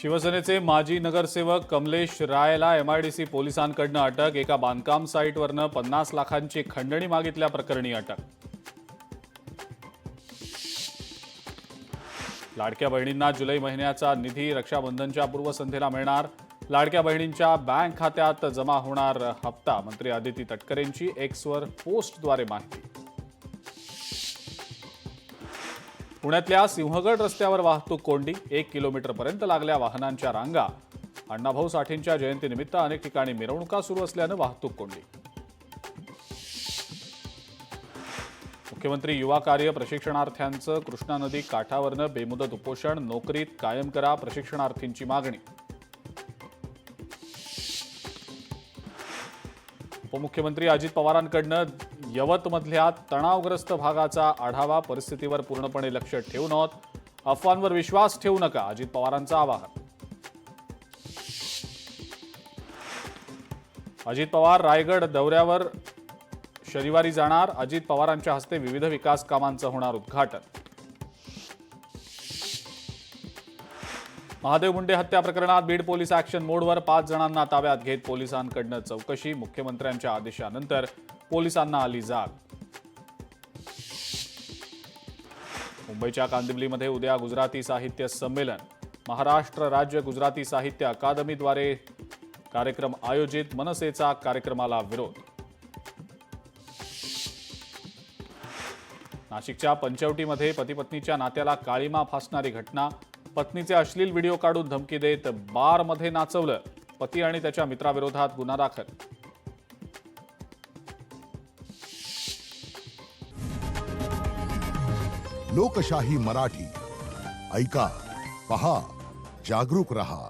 शिवसेनेचे माजी नगरसेवक कमलेश रायला एमआयडीसी पोलिसांकडून अटक। एका बांधकाम साईटवरनं 50 लाखांची खंडणी मागितल्या प्रकरणी अटक। लाडक्या बहिणींना जुलै महिन्याचा निधी रक्षाबंधनच्या पूर्वसंध्येला मिळणार। लाडक्या बहिणींच्या बँक खात्यात जमा होणार हप्ता। मंत्री आदिती तटकरेंची एक्सवर पोस्टद्वारे माहिती। पुण्यातल्या सिंहगड रस्त्यावर वाहतूक कोंडी। 1 किलोमीटरपर्यंत लागल्या वाहनांच्या रांगा। अण्णाभाऊ साठेंच्या जयंतीनिमित्त अनेक ठिकाणी मिरवणुका सुरू असल्यानं वाहतूक कोंडी। मुख्यमंत्री युवा कार्य प्रशिक्षणार्थ्यांचं कृष्णा नदी काठावरनं बेमुदत उपोषण। नोकरीत कायम करा प्रशिक्षणार्थींची मागणी। उपमुख्यमंत्री अजित पवारांकडून यवतमधल्या तणावग्रस्त भागाचा आढावा। परिस्थितीवर पूर्णपणे लक्ष ठेवून आहोत, अफवांवर विश्वास ठेवू नका, अजित पवारांचं आवाहन। अजित पवार रायगड दौऱ्यावर शनिवारी जाणार। अजित पवारांच्या हस्ते विविध विकास कामांचं होणार उद्घाटन। महादेव मुंडे हत्या प्रकरणात बीड पोलीस ॲक्शन मोडवर। 5 जणांना ताब्यात घेत पोलिसांकडून चौकशी। मुख्यमंत्र्यांच्या आदेशानंतर पोलिसांना आली जाग। मुंबईच्या कांदिवलीमध्ये उद्या गुजराती साहित्य संमेलन। महाराष्ट्र राज्य गुजराती साहित्य अकादमीद्वारे कार्यक्रम आयोजित। मनसेचा कार्यक्रमाला विरोध। नाशिकच्या पंचवटीमध्ये पती-पत्नीच्या नात्याला काळीमा फासणारी घटना। पत्नीचे अश्लील व्हिडिओ काढून धमकी देत बारमध्ये नाचवलं। पती आणि त्याच्या मित्राविरोधात गुन्हा दाखल। लोकशाही मराठी ऐका, पहा, जागरूक रहा।